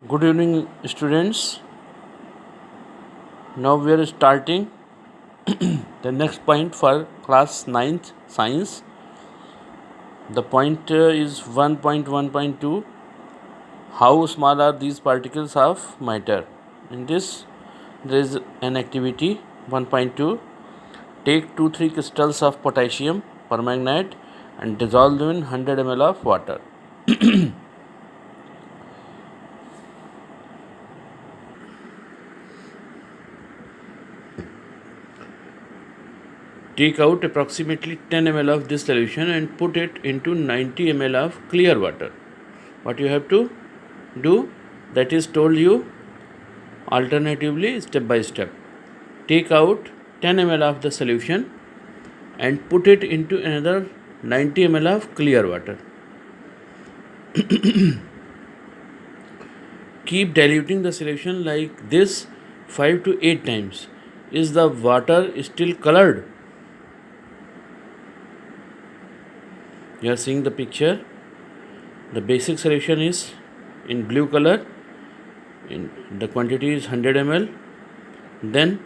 Good evening, students. Now we are starting the next point for class 9th science. The point is 1.1.2. How small are these particles of matter? In this, there is an activity 1.2. Take 2-3 crystals of potassium permanganate and dissolve them in 100 ml of water. Take out approximately 10 ml of this solution and put it into 90 ml of clear water. What you have to do, that is told you alternatively step by step. Take out 10 ml of the solution and put it into another 90 ml of clear water. Keep diluting the solution like this 5 to 8 times. Is the water still colored? You are seeing the picture. The basic solution is in blue color. The quantity is 100 ml. Then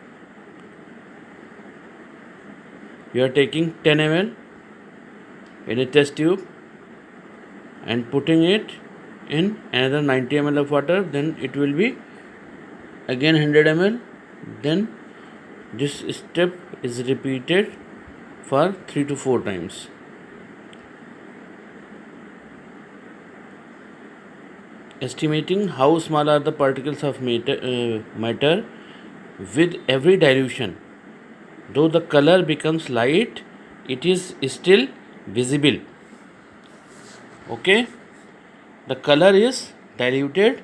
you are taking 10 ml in a test tube and putting it in another 90 ml of water. Then it will be again 100 ml. Then this step is repeated for 3 to 4 times. Estimating how small are the particles of matter with every dilution. Though the color becomes light, it is still visible. Okay? The color is diluted,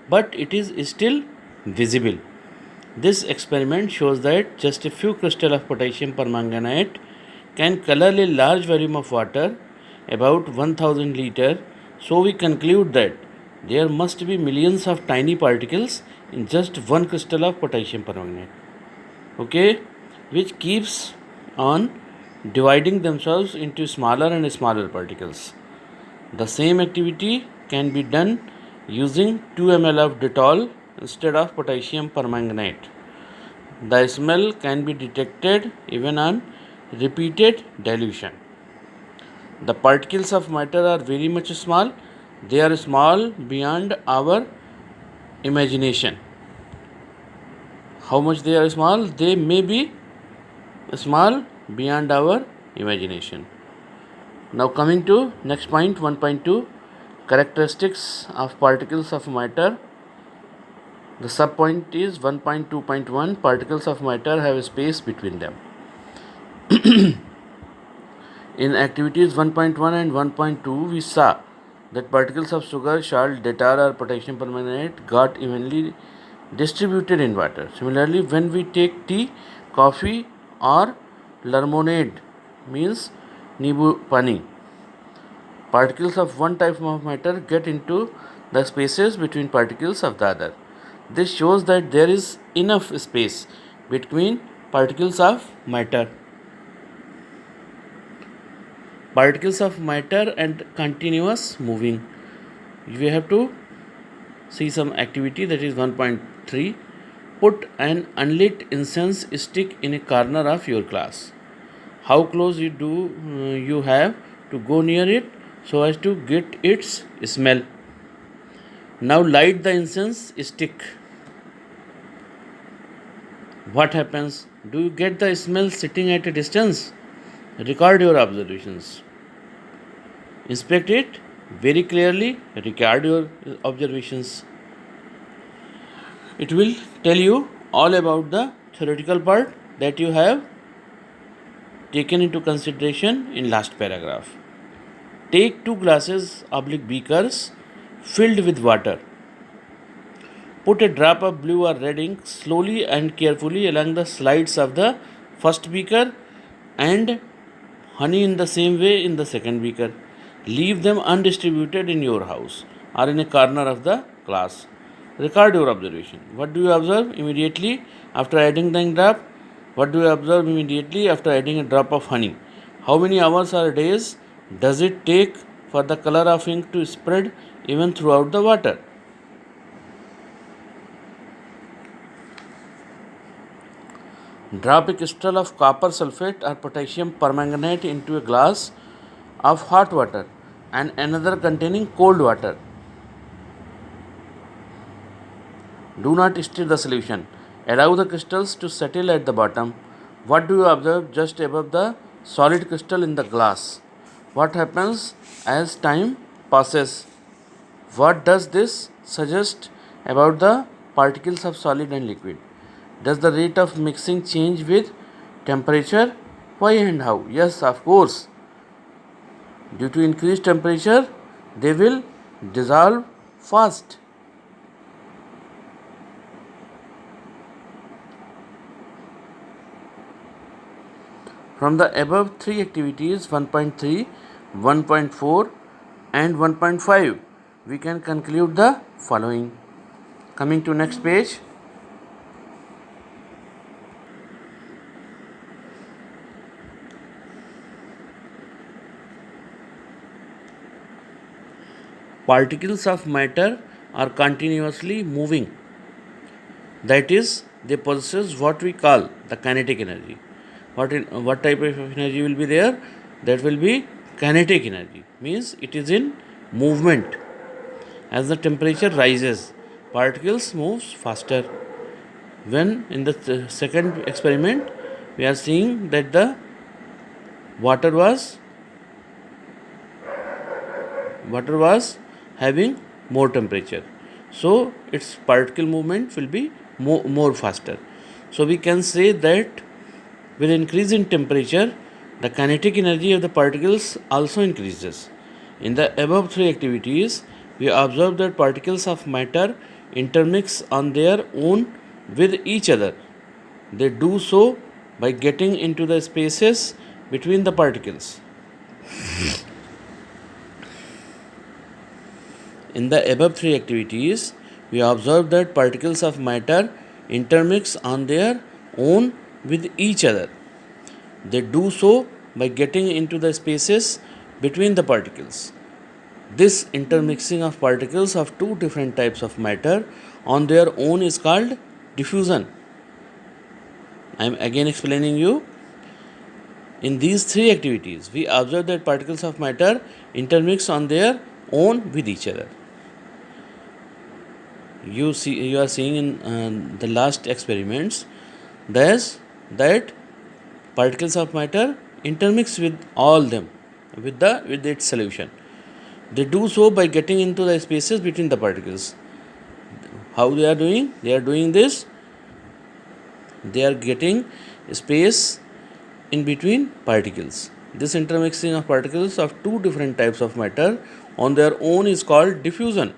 but it is still visible. This experiment shows that just a few crystals of potassium permanganate can color a large volume of water, about 1000 liters. So we conclude that there must be millions of tiny particles in just one crystal of potassium permanganate. Okay, which keeps on dividing themselves into smaller and smaller particles. The same activity can be done using 2 ml of Dettol instead of potassium permanganate. The smell can be detected even on repeated dilution. The particles of matter are very much small. They are small beyond our imagination. How much they are small? They may be small beyond our imagination. Now coming to next point 1.2, characteristics of particles of matter. The subpoint is 1.2.1, particles of matter have a space between them. In activities 1.1 and 1.2, we saw that particles of sugar, salt, datar or potassium permanganate got evenly distributed in water. Similarly, when we take tea, coffee or lemonade, means nibu pani, particles of one type of matter get into the spaces between particles of the other. This shows that there is enough space between particles of matter. Particles of matter and continuous moving. We have to see some activity, that is 1.3. Put an unlit incense stick in a corner of your class. How close you have to go near it so as to get its smell. Now light the incense stick. What happens? Do you get the smell sitting at a distance? Record your observations. Inspect it very clearly. Record your observations. It will tell you all about the theoretical part that you have taken into consideration in last paragraph. Take 2 glasses / beakers filled with water. Put a drop of blue or red ink slowly and carefully along the sides of the first beaker and honey in the same way in the second beaker. Leave them undistributed in your house or in a corner of the class. Record your observation. What do you observe immediately after adding the drop? What do you observe immediately after adding a drop of honey? How many hours or days does it take for the color of ink to spread even throughout the water? Drop a crystal of copper sulfate or potassium permanganate into a glass of hot water and another containing cold water. Do not stir the solution. Allow the crystals to settle at the bottom. What do you observe just above the solid crystal in the glass? What happens as time passes? What does this suggest about the particles of solid and liquid? Does the rate of mixing change with temperature? Why and how? Yes, of course. Due to increased temperature, they will dissolve fast. From the above three activities 1.3, 1.4 and 1.5, we can conclude the following. Coming to next page. Particles of matter are continuously moving. That is, they possess what we call the kinetic energy. What type of energy will be there? That will be kinetic energy. Means it is in movement. As the temperature rises, particles moves faster. When in the second experiment, we are seeing that the water was having more temperature, so its particle movement will be more faster. So we can say that with increase in temperature, the kinetic energy of the particles also increases. In the above three activities, we observe that particles of matter intermix on their own with each other. They do so by getting into the spaces between the particles. In the above three activities, we observe that particles of matter intermix on their own with each other. They do so by getting into the spaces between the particles. This intermixing of particles of two different types of matter on their own is called diffusion. I am again explaining you. In these three activities, we observe that particles of matter intermix on their own with each other. You are seeing in the last experiments that particles of matter intermix with all them with its solution. They do so by getting into the spaces between the particles. How they are doing? They are doing this. They are getting space in between particles. This intermixing of particles of two different types of matter on their own is called diffusion.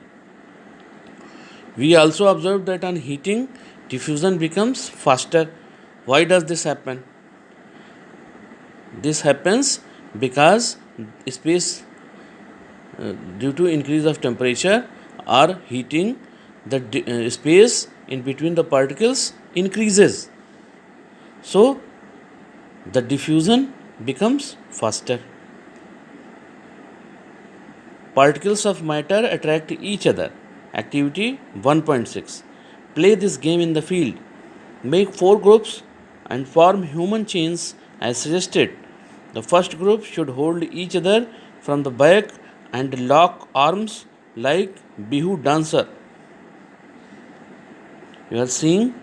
We also observe that on heating, diffusion becomes faster. Why does this happen? This happens because space due to increase of temperature or heating, the space in between the particles increases. So the diffusion becomes faster. Particles of matter attract each other. Activity 1.6. Play this game in the field. Make 4 groups and form human chains as suggested. The first group should hold each other from the back and lock arms like Bihu dancer. You are seeing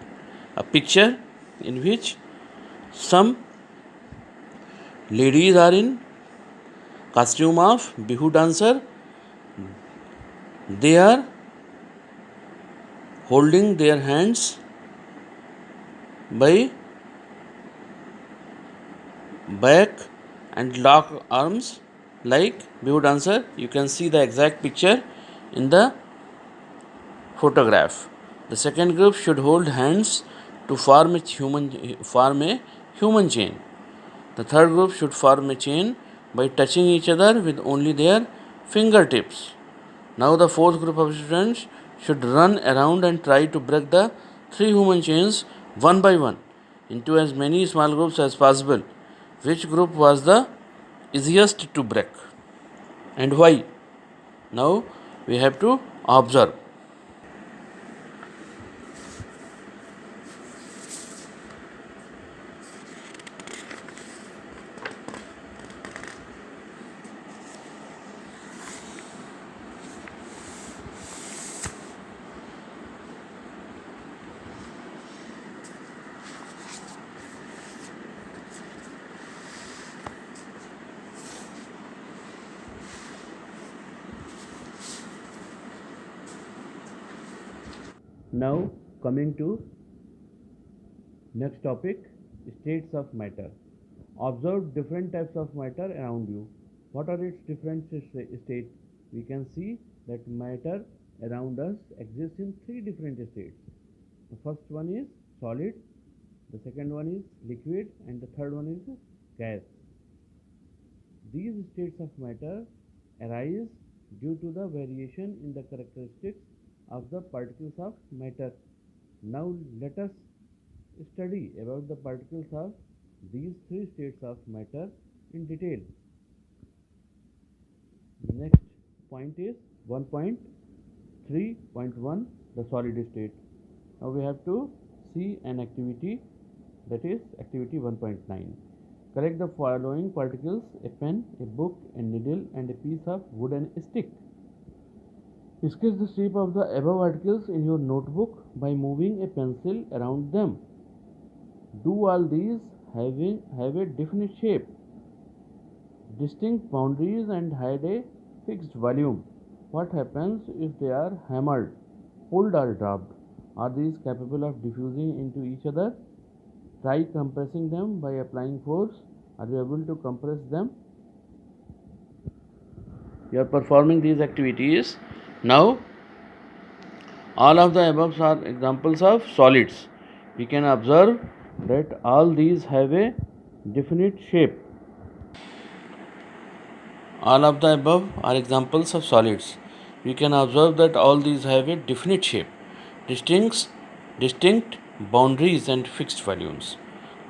a picture in which some ladies are in costume of Bihu dancer. They are holding their hands by back and lock arms like Bihu dancer. You can see the exact picture in the photograph. The second group should hold hands to form a human chain. The third group should form a chain by touching each other with only their fingertips. Now the fourth group of students should run around and try to break the 3 human chains one by one into as many small groups as possible. Which group was the easiest to break and why? Now we have to observe. Now coming to next topic, states of matter. Observe different types of matter around you. What are its different states? We can see that matter around us exists in three different states. The first one is solid, the second one is liquid, and the third one is gas. These states of matter arise due to the variation in the characteristics of the particles of matter. Now let us study about the particles of these three states of matter in detail. Next point is 1.3.1, the solid state. Now we have to see an activity, that is activity 1.9. Collect the following particles: a pen, a book, a needle, and a piece of wooden stick. Sketch the shape of the above articles in your notebook by moving a pencil around them. Do all these have a definite shape, distinct boundaries, and had a fixed volume? What happens if they are hammered, pulled, or dropped? Are these capable of diffusing into each other? Try compressing them by applying force. Are you able to compress them? You are performing these activities. Now, all of the above are examples of solids. We can observe that all these have a definite shape. All of the above are examples of solids. We can observe that all these have a definite shape, distinct boundaries, and fixed volumes.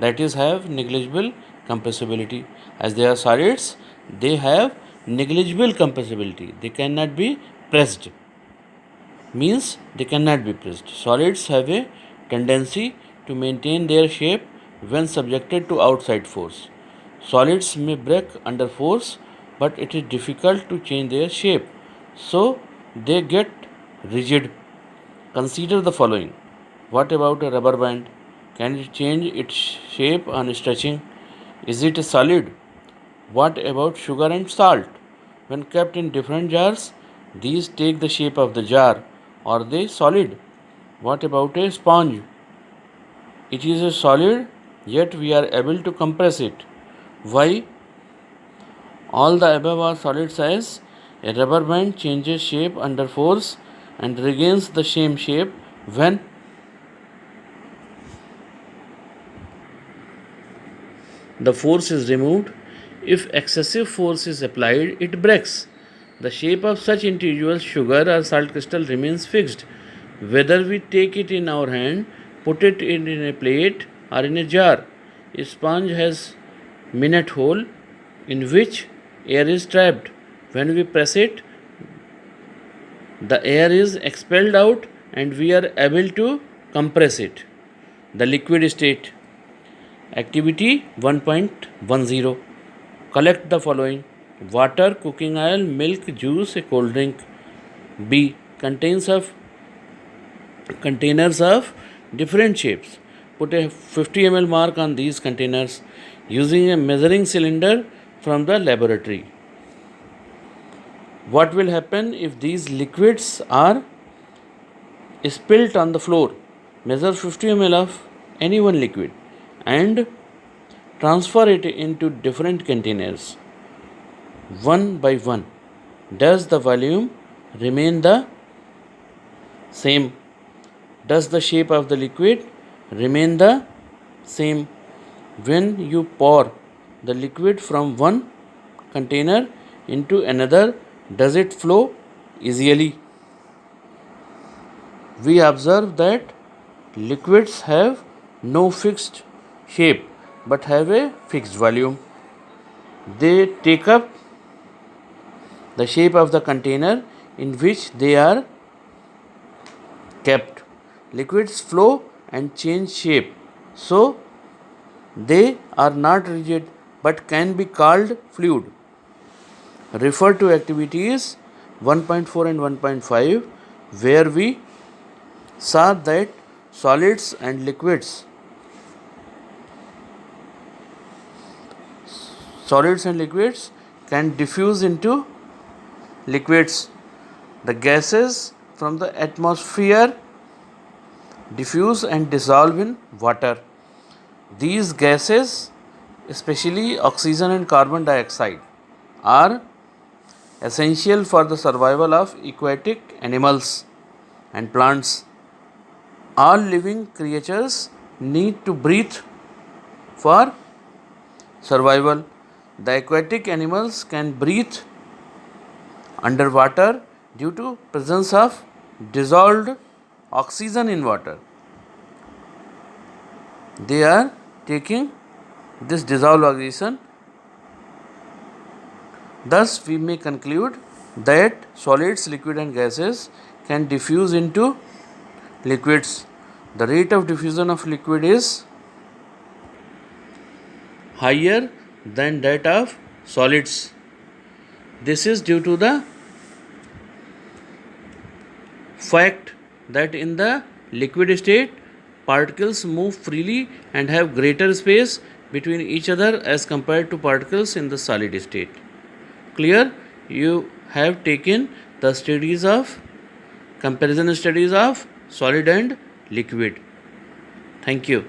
That is, have negligible compressibility. As they are solids, they have negligible compressibility. They cannot be pressed. Means they cannot be pressed. Solids have a tendency to maintain their shape when subjected to outside force. Solids may break under force, but it is difficult to change their shape, so they get rigid. Consider the following. What about a rubber band? Can it change its shape on stretching? Is it a solid? What about sugar and salt? When kept in different jars, these take the shape of the jar. Are they solid? What about a sponge? It is a solid, yet we are able to compress it. Why? All the above are solids, as a rubber band changes shape under force and regains the same shape when the force is removed. If excessive force is applied, it breaks. The shape of such individual sugar or salt crystal remains fixed, whether we take it in our hand, put it in a plate, or in a jar. A sponge has minute hole in which air is trapped. When we press it, the air is expelled out and we are able to compress it. The liquid state. Activity 1.10. Collect the following: water, cooking oil, milk, juice, a cold drink. B. Containers of different shapes. Put a 50 ml mark on these containers using a measuring cylinder from the laboratory. What will happen if these liquids are spilt on the floor? Measure 50 ml of any one liquid and transfer it into different containers one by one. Does the volume remain the same? Does the shape of the liquid remain the same? When you pour the liquid from one container into another, does it flow easily? We observe that liquids have no fixed shape but have a fixed volume. They take up the shape of the container in which they are kept. Liquids flow and change shape, so they are not rigid but can be called fluid. Refer to activities 1.4 and 1.5, where we saw that solids and liquids can diffuse into liquids. The gases from the atmosphere diffuse and dissolve in water. These gases, especially oxygen and carbon dioxide, are essential for the survival of aquatic animals and plants. All living creatures need to breathe for survival. The aquatic animals can breathe underwater due to presence of dissolved oxygen in water. They are taking this dissolved oxygen. Thus, we may conclude that solids, liquid and gases can diffuse into liquids. The rate of diffusion of liquid is higher than that of solids. This is due to the fact that in the liquid state, particles move freely and have greater space between each other as compared to particles in the solid state. Clear? You have taken the studies of comparison studies of solid and liquid. Thank you.